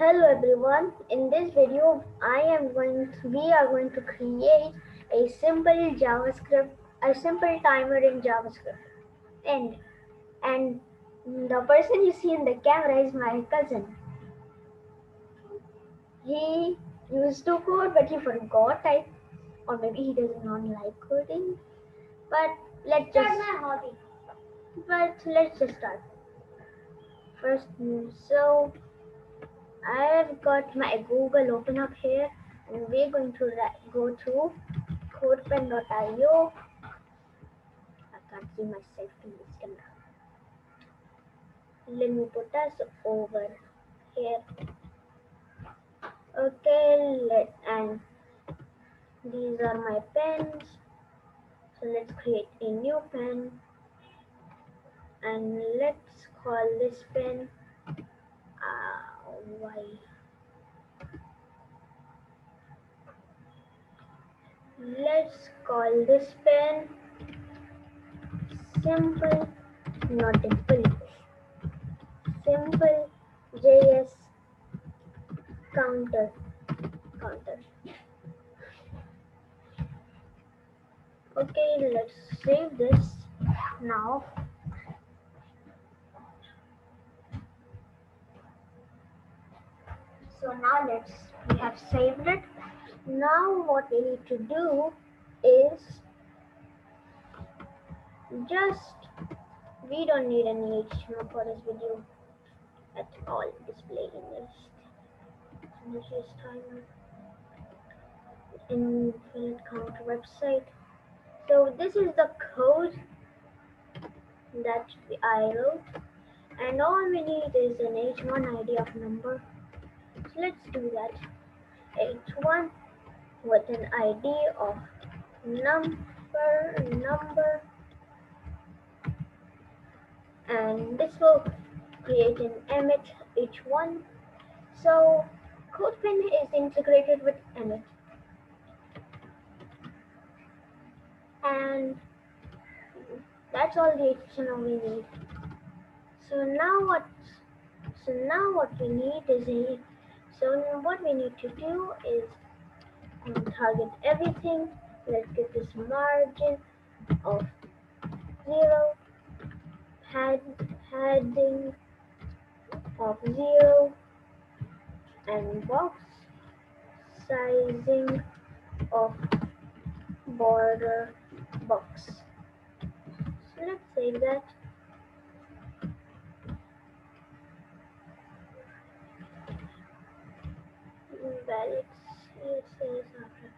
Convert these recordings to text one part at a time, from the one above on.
Hello everyone. In this video, we are going to create a simple timer in JavaScript. And and the person you see in the camera is my cousin. He used to code, but he forgot. Or maybe he does not like coding. But let's just my hobby. But let's just start first. So I've got my Google open up here, and we're going to go to codepen.io. I can't see myself in this camera. Let me put us over here. Okay, and these are my pens. So let's create a new pen, and let's call this pen why. Let's call this pen simple, not dimple. Simple JS counter. Okay, let's save this now. So now we have saved it. Now what we need to do is we don't need any HTML for this video at all. Display image timer infinite counter website. So this is the code that I wrote, and all we need is an h1 ID of number. So let's do that. h1 with an ID of number, and this will create an emit h1. So CodePen is integrated with emit, and that's all the HTML we need. So now what we need to do is target everything. Let's give this margin of 0, padding of 0, and box sizing of border box. So let's save that. Valid CSS after.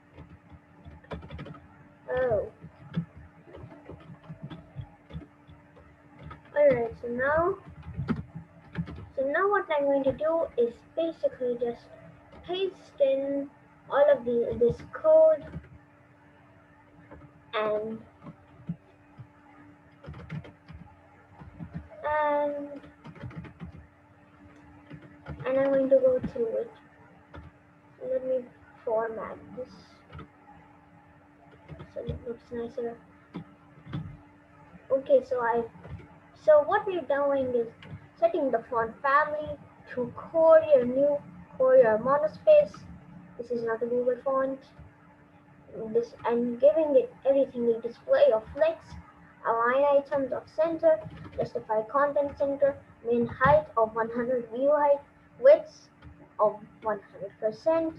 Oh. Alright, so now what I'm going to do is basically just paste in all of this code, and I'm going to go through it. Let me format this so it looks nicer. Okay, so what we're doing is setting the font family to Courier monospace. This is not a Google font. And giving it everything a display of flex, align items of center, justify content center, min height of 100, view height, width of 100%,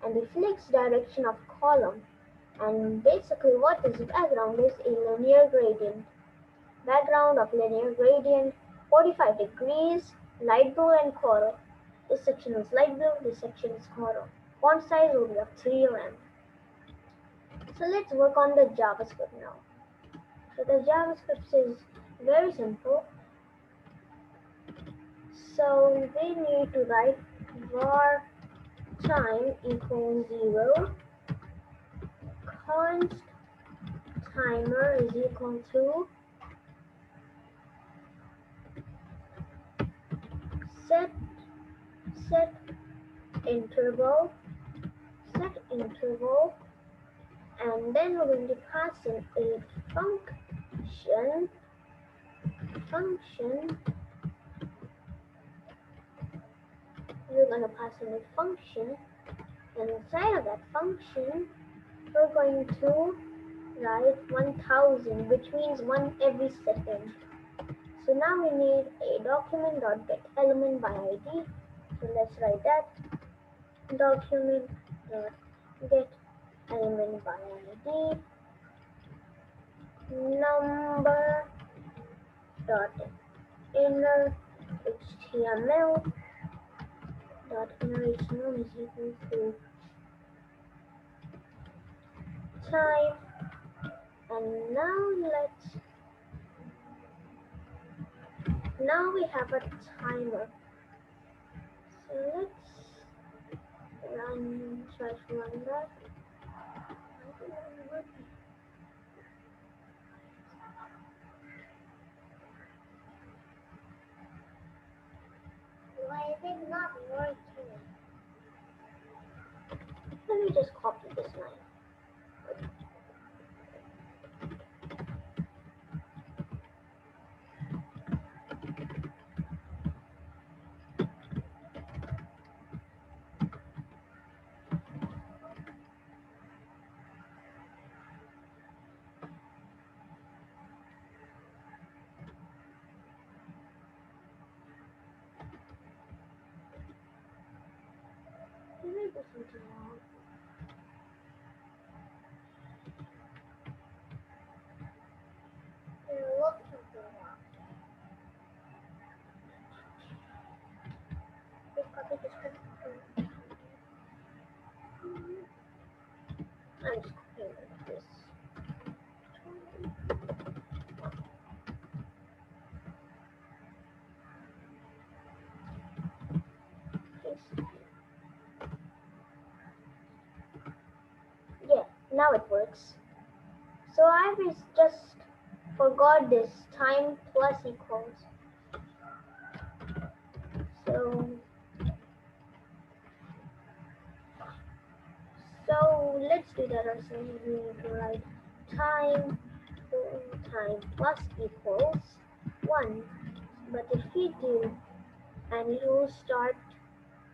and the flex direction of column. And basically what this background is a linear gradient. Background of linear gradient, 45 degrees, light blue and coral. This section is light blue, this section is coral. Font size will be of 3 length. So let's work on the JavaScript now. So the JavaScript is very simple. So we need to write var time equals 0, const timer is equal to set interval, and then we're going to pass in a function. We're going to pass in a function, and inside of that function, we're going to write 1000, which means 1 every second. So now we need a document.getElement by ID. So let's write that. Document.getElement by ID. Number dot inner HTML dot inner HTML is equal to time. And now we have a timer. So let's try to run that. Why is it not working? Let me just copy this line. Did I do something wrong? It looks something wrong. Just copy this script. I'm just copying this. Yeah, now it works. So I just forgot this time plus equals. So let's do that ourselves. We need to write time plus equals 1. But if we do, and you start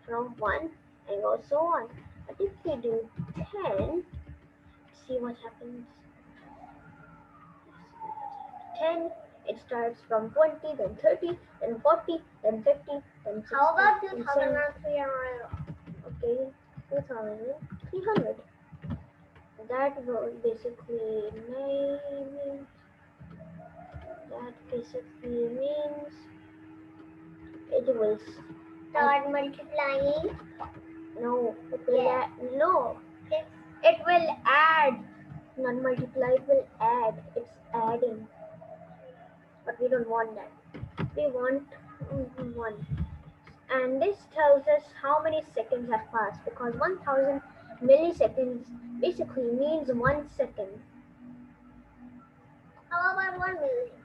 from 1 and go so on. But if we do 10, see what happens. 10, it starts from 20, then 30, then 40, then 50, then 60. How about 2,300? Okay, 2,300. That will basically means it will start multiplying. No, it will no. It will add. Not multiply, it will add. It's adding. But we don't want that. We want 1. And this tells us how many seconds have passed, because 1000 milliseconds basically means 1 second. How about 1 millisecond?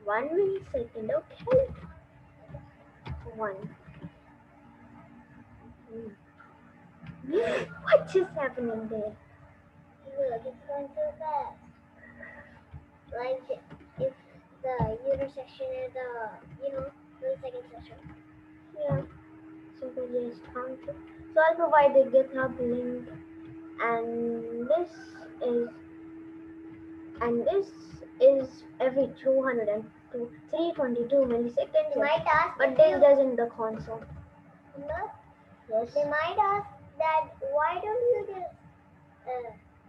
1 millisecond, okay. 1. What is happening there? Look, it's going too fast. Like if the unit section is the millisecond section. Yeah. Simple just count it. So I'll provide the GitHub link, and this is every 322 milliseconds. Might ask, but this doesn't the console. No? Yes. They might ask that why don't you just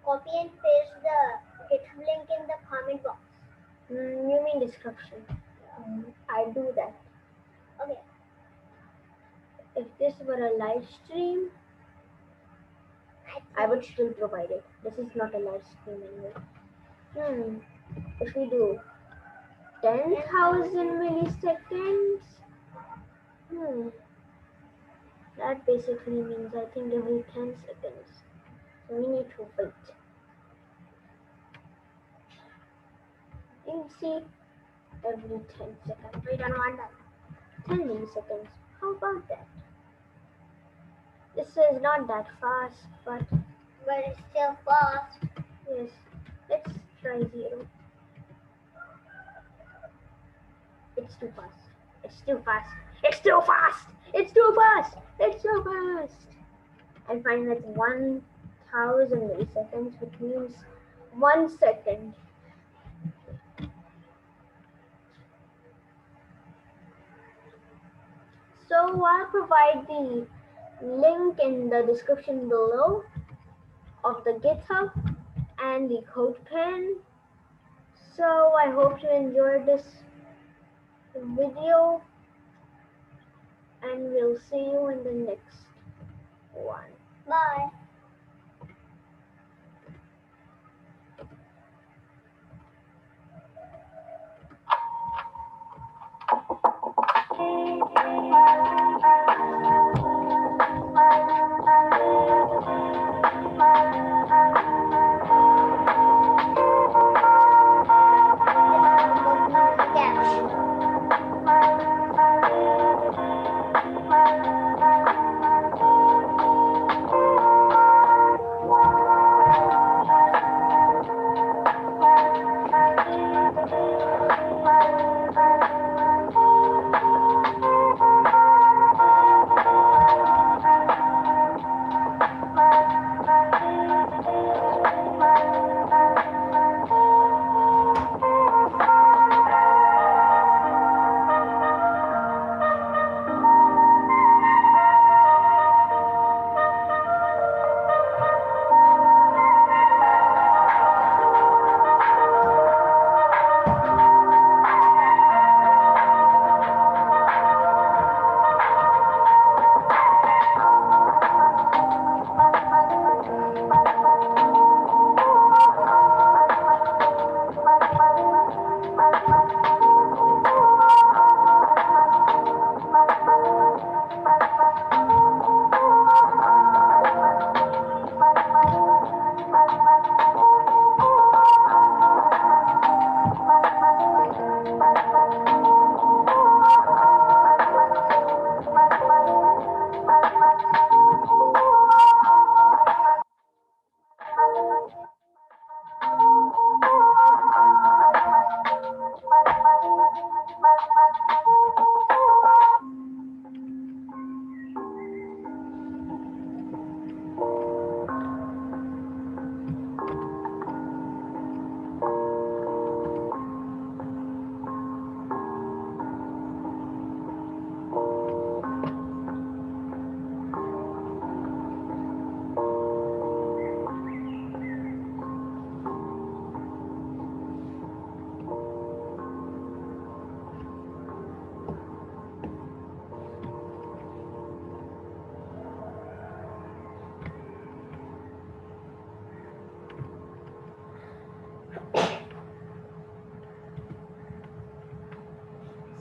copy and paste the GitHub link in the comment box? You mean description? I do that. Okay. If this were a live stream, I would still provide it. This is not a live stream anyway. If we do 10,000 milliseconds, that basically means I think every 10 seconds. So we need to wait. You see, every 10 seconds. We don't want that. 10 milliseconds. How about that? This is not that fast, but it's still fast. Yes. Let's try 0. It's too fast. It's too fast. It's too fast. It's too fast. It's so fast. I find that's 1,000 milliseconds, which means 1 second. So I'll provide the link in the description below of the GitHub and the code pen. So I hope you enjoyed this video and we'll see you in the next one. Bye.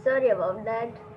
Sorry about that.